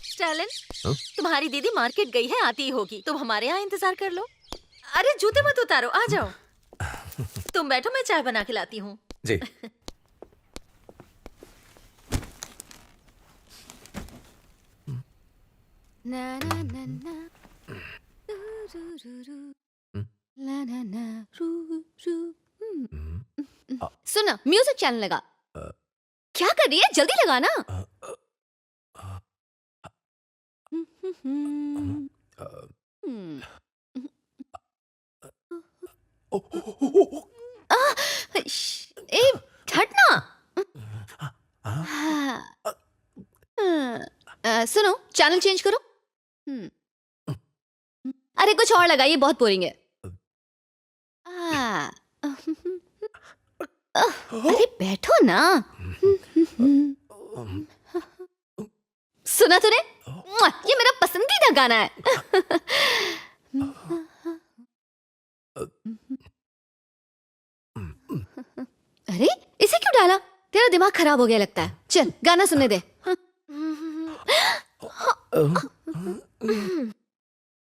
Stalin, तुम्हारी दीदी market गई है, आती ही होगी। तुम हमारे यहाँ इंतजार कर लो। अरे जूते मत उतारो, आ जाओ। तुम बैठो, मैं चाय बना के लाती हूँ। जी। ना ना ना ना रू रू रू रू ला ना ना रू रू। सुना, म्यूजिक चैनल लगा। क्या कर रही है? जल्दी लगा ना। ए, हटना। सुनो, चैनल चेंज करो। अरे कुछ और लगाइए, बहुत बोरिंग है। अरे बैठो ना। सुना तूने? ये मेरा पसंदीदा गाना है। अरे इसे क्यों डाला? तेरा दिमाग खराब हो गया लगता है। चल गाना सुनने दे।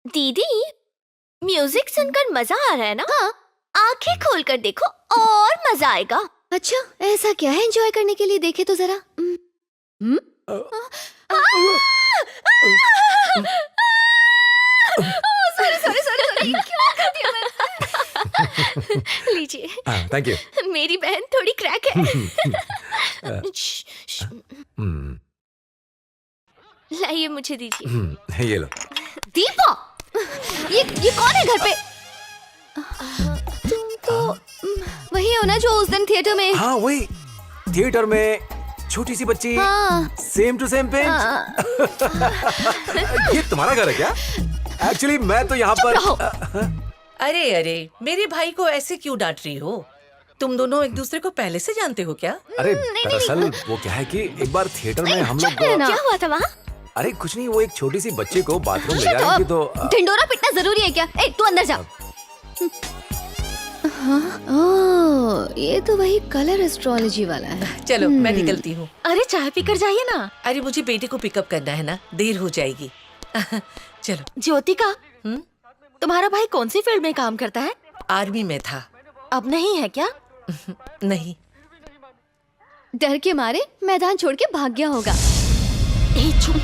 दीदी, म्यूजिक सुनकर मजा आ रहा है ना? हाँ, आंखें खोलकर देखो और मजा आएगा। अच्छा, ऐसा क्या है एंजॉय करने के लिए? देखे तो जरा। सॉरी सॉरी सॉरी, क्या कर दिया मैंने? लीजिए। Thank you. मेरी बहन थोड़ी क्रैक है। लाइए, मुझे दीजिए। ये लो। दीपा, ये कौन है घर पे? तुम तो वही हो ना जो उस दिन थिएटर में? हाँ वही, थिएटर में छोटी सी बच्ची। हाँ। Same to same pinch. ये तुम्हारा घर है क्या? एक्चुअली मैं तो यहाँ पर। अरे अरे, मेरे भाई को ऐसे क्यों डांट रही हो? तुम दोनों एक दूसरे को पहले से जानते हो क्या? अरे दरअसल वो क्या है कि एक बार थिएटर में हम लोग। क्या हुआ था वहाँ? अरे कुछ नहीं, वो एक छोटी सी बच्ची को बाथरूम ले जाएंगे तो। ढिंडोरा पिटना जरूरी है क्या? ए, तू अंदर जा। ओह, ये तो वही कलर एस्ट्रोलॉजी वाला है। चलो मैं निकलती हूँ। अरे चाय पीकर जाइए ना। अरे मुझे बेटे को पिकअप करना है ना, देर हो जाएगी। चलो। ज्योतिका, तुम्हारा भाई कौन सी फील्ड में काम करता है? आर्मी में था। अब नहीं है क्या? नहीं। डर के मारे मैदान छोड़ के भाग गया होगा। ए, चुप।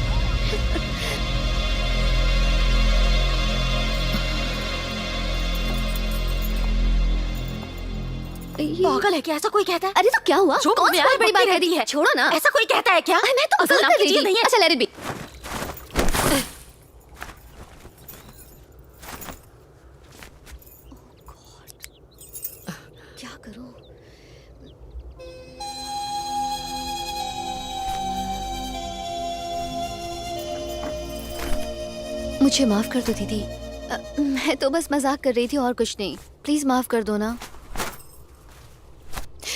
पागल है क्या? ऐसा कोई कहता है? अरे तो क्या हुआ? कौन सी बड़ी बात है दी है? छोड़ो ना। ऐसा कोई कहता है क्या? मैं तो असल कर रही नहीं है। अच्छा, लेट इट बी। क्या करूं? मुझे माफ कर दो दीदी। मैं तो बस मजाक कर रही थी और कुछ नहीं। प्लीज माफ कर दो ना।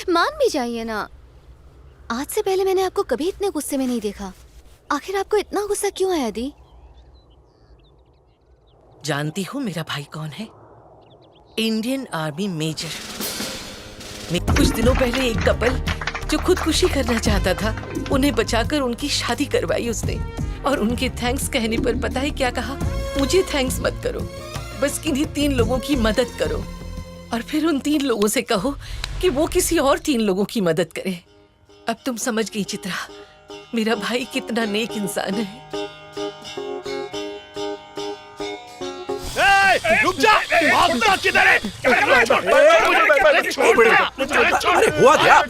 मान भी जाइए ना। आज से पहले मैंने आपको कभी इतने गुस्से में नहीं देखा। आखिर आपको इतना गुस्सा क्यों आया दी? जानती हो मेरा भाई कौन है? Indian army major. कुछ दिनों पहले एक कपल जो खुदकुशी करना चाहता था, उन्हें बचाकर उनकी शादी करवाई उसने। और उनके थैंक्स कहने पर पता है क्या कहा? मुझे थैंक्स मत करो, बस किन्हीं 3 लोगों की मदद करो। और फिर उन 3 लोगों से कहो कि वो किसी और 3 लोगों की मदद करे। अब तुम समझ गई चित्रा, मेरा भाई कितना नेक इंसान है। रुक जा, भागता किधर है? हुआ क्या?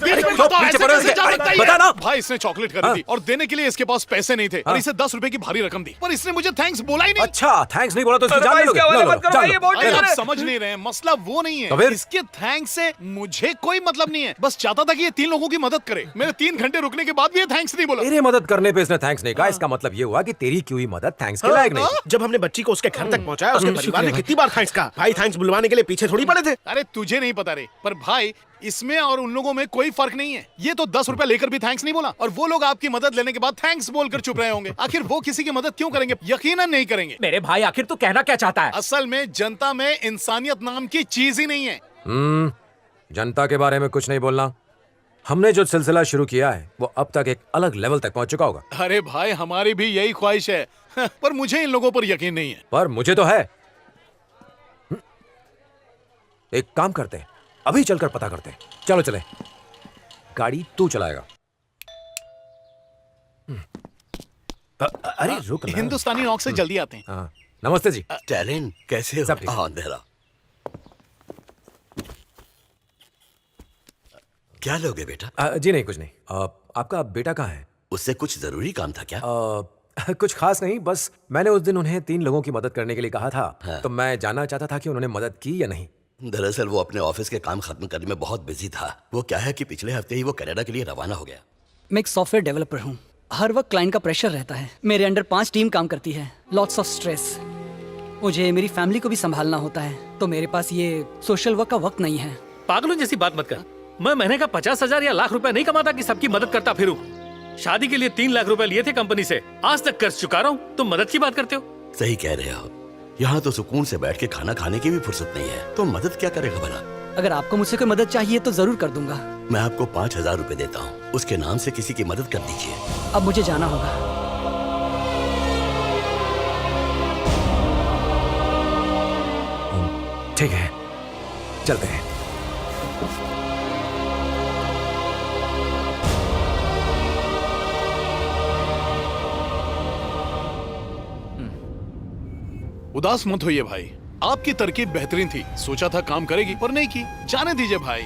बता ना। भाई इसने चॉकलेट खरीदी थी और देने के लिए इसके पास पैसे नहीं थे और इसे 10 रुपए की भारी रकम दी, पर इसने मुझे थैंक्स बोला ही नहीं। अच्छा, थैंक्स नहीं बोला तो इसकी जान ले लोगे? अरे आप समझ नहीं रहे हैं, मसला वो नहीं है। इसके थैंक्स से मुझे कोई मतलब नहीं है। बस चाहता था कि ये 3 लोगों की मदद करे। मेरे 3 घंटे रुकने के बाद भी ये थैंक्स नहीं बोला। तेरे मदद करने पे इसने थैंक्स नहीं कहा, इसका मतलब ये हुआ कि तेरी की हुई मदद थैंक्स के लायक नहीं। जब हमने बच्ची को उसके घर तक पहुंचाया, उसके परिवार ने कितनी बार थैंक्स कहा। भाई थैंक्स बुलवाने के लिए पीछे थोड़ी पड़े थे। अरे तुझे नहीं पता रे, पर भाई इसमें और उन लोगों में कोई फर्क नहीं है। ये तो 10 रुपए लेकर भी थैंक्स नहीं बोला, और वो लोग आपकी मदद लेने के बाद थैंक्स बोलकर चुप रहे होंगे। आखिर वो किसी की मदद क्यों करेंगे? यकीनन नहीं करेंगे। मेरे भाई आखिर तू कहना क्या चाहता है? असल में जनता में इंसानियत नाम की चीज ही नहीं है। जनता के बारे में कुछ नहीं बोलना। हमने जो सिलसिला शुरू किया है वो अब तक एक अलग लेवल तक पहुंच चुका होगा, अरे भाई हमारी भी यही ख्वाहिश है पर मुझे इन लोगों पर यकीन नहीं है। पर मुझे तो है। एक काम करते हैं, अभी चलकर पता करते हैं। चलो चले। गाड़ी तू चलाएगा। अरे रुक ना। हिंदुस्तानी नॉक से जल्दी आते हैं। हाँ, नमस्ते जी। टैलेंट कैसे हो? सब ठीक। हाँ अंधेरा। क्या लोगे बेटा? जी नहीं, कुछ नहीं। आपका बेटा कहाँ है? उससे कुछ जरूरी काम था क्या? कुछ खास नहीं, बस मैंने उस दिन उन्हें 3 लोगों की मदद करने के लिए कहा था। हाँ। तो मैं जानना चाहता था कि उन्होंने मदद की या नहीं। दरअसल वो अपने ऑफिस के काम खत्म करने में बहुत बिजी था। वो क्या है कि पिछले हफ्ते ही वो कनाडा के लिए रवाना हो गया। मैं एक सॉफ्टवेयर डेवलपर हूँ। हर वक्त क्लाइंट का प्रेशर रहता है। मेरे अंडर 5 टीम काम करती है। Lots of stress. मुझे मेरी फैमिली को भी संभालना होता है, तो मेरे पास ये सोशल वर्क का वक्त नहीं है। पागलों जैसी बात मत कर। मैं महीने का 50,000 या लाख रुपए नहीं कमाता कि सबकी मदद करता फिरूं। शादी के लिए 3 लाख रुपए लिए थे कंपनी से, आज तक कर्ज चुका रहा हूँ। तुम मदद की बात करते हो? सही कह रहे हो। यहाँ तो सुकून से बैठ के खाना खाने की भी फुर्सत नहीं है, तो मदद क्या करेगा भला? अगर आपको मुझसे कोई मदद चाहिए तो जरूर कर दूंगा। मैं आपको 5,000 रुपए देता हूँ, उसके नाम से किसी की मदद कर दीजिए। अब मुझे जाना होगा। ठीक है, चलते हैं। उदास मत होइए भाई, आपकी तरकीब बेहतरीन थी। सोचा था काम करेगी पर नहीं की। जाने दीजिए भाई।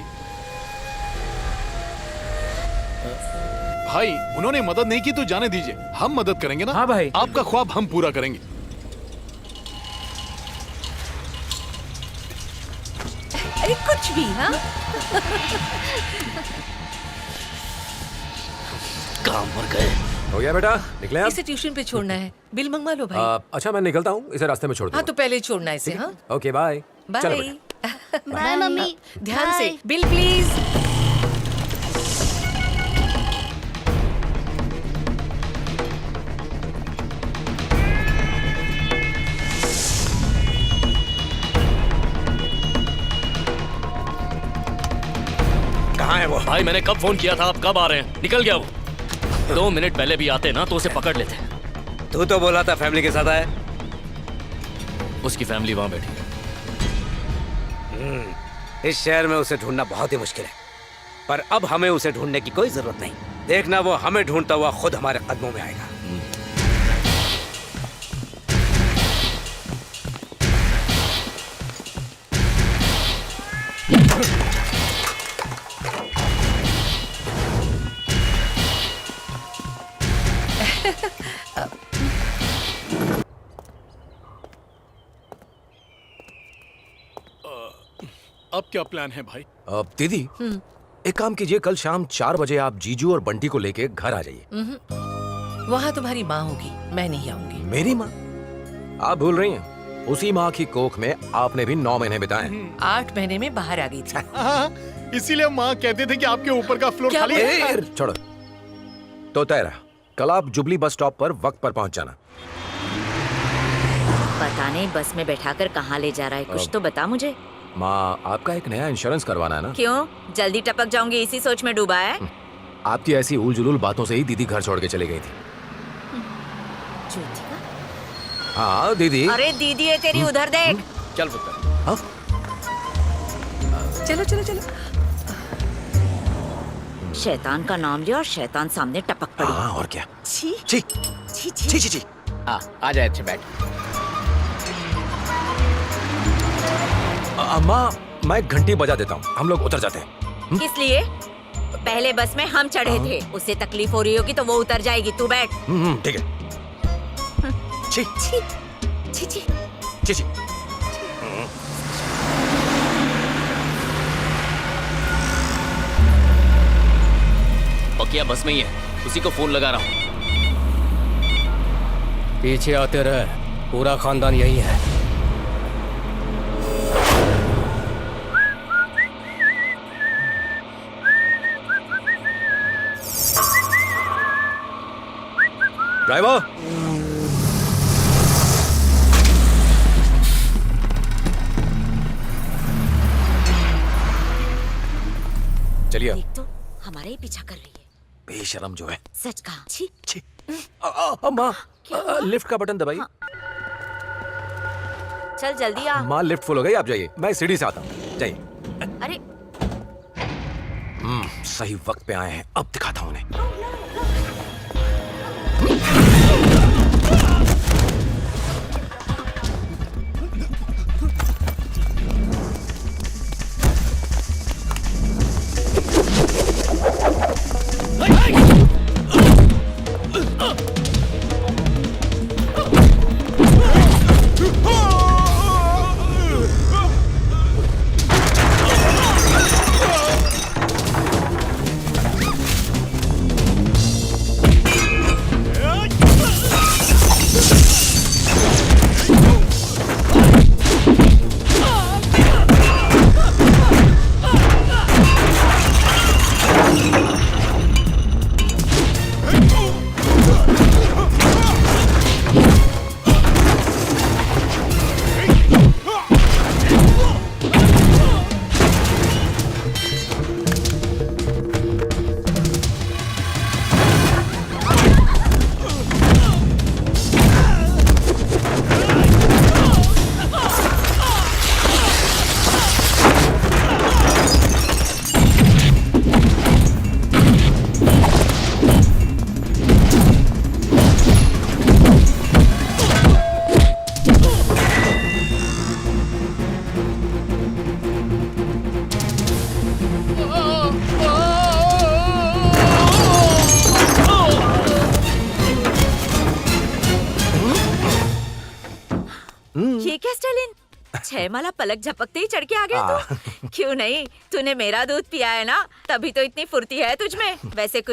भाई उन्होंने मदद नहीं की तो जाने दीजिए, हम मदद करेंगे ना। हाँ भाई। आपका ख्वाब हम पूरा करेंगे। अरे कुछ भी। हाँ, काम पर गए। हो गया बेटा, निकले आप? इसे ट्यूशन पे छोड़ना है। बिल मंगवा लो भाई। अच्छा मैं निकलता हूँ, इसे रास्ते में छोड़ हाँ, दूंगा। तो पहले छोड़ना है इसे। हाँ, ओके बाय। चलो बाय। बेटा। Bye mummy. ध्यान से। Bill please. कहाँ है वो? भाई मैंने कब फोन किया था, आप कब आ रहे हैं? निकल गया वो। 2 मिनट पहले भी आते ना तो उसे पकड़ लेते। तू तो बोला था फैमिली के साथ आया। उसकी फैमिली वहां बैठी है। इस शहर में उसे ढूंढना बहुत ही मुश्किल है, पर अब हमें उसे ढूंढने की कोई जरूरत नहीं। देखना वो हमें ढूंढता हुआ खुद हमारे कदमों में आएगा। अब क्या प्लान है भाई? दीदी, एक काम कीजिए, कल शाम 4 बजे आप जीजू और बंटी को लेके घर आ जाइए। वहाँ तुम्हारी माँ होगी, मैं नहीं आऊंगी। मेरी माँ? आप भूल रही हैं, उसी माँ की कोख में आपने भी 9 महीने बिताए हैं। 8 महीने में बाहर आ गई थी। हाँ, इसीलिए माँ कहते थे कि आपके ऊपर का फ्लोर क्या खाली है। छोड़ो, तो तय रहा, कल आप जुबली बस स्टॉप पर वक्त पर पहुंच जाना। पता नहीं बस में बैठाकर कहाँ ले जा रहा है, कुछ तो बता मुझे। माँ, आपका एक नया इंश्योरेंस करवाना है ना? क्यों? जल्दी टपक जाऊंगी इसी सोच में डूबा है। आपकी ऐसी उल जुलूल बातों से ही दीदी घर छोड़ के चली गई थी। ज्योतिका? हाँ दीदी। अरे दीदी है तेरी, उधर देख। चल पुत्र। हाँ? चलो चलो चलो। शैतान का नाम लिया और शैतान सामने टपक पड़ी। हाँ, और क्या? छी छी छी छी छी छी। हाँ, आ जाए, अच्छे बैठ। माँ, मैं घंटी बजा देता हूँ, हम लोग उतर जाते हैं। किस लिए? पहले बस में हम चढ़े थे, उससे तकलीफ हो रही होगी तो वो उतर जाएगी, तू बैठ। ठीक है। छी छी छी छी। छी छी। पकिया बस में ही है, उसी को फोन लगा रहा हूँ। पीछे आते रहे, पूरा खानदान यही है। ड्राइवर, चलिए। देख तो हमारा ही पीछा कर रही है। बेशरम जो है। सच कहा। छी। छी। माँ, लिफ्ट का बटन दबाइए। चल जल्दी आ। माँ, लिफ्ट फुल हो गई, आप जाइए, मैं सीढ़ी से आता हूँ, जाइए। अरे सही वक्त पे आए हैं, अब दिखाता हूँ उन्हें। ये क्या स्टालिन? 6 माला पलक झपकते ही चढ़ के आ गया तू। क्यों नहीं, तूने मेरा दूध पिया है ना, तभी तो इतनी फुर्ती है तुझ में। वैसे कुछ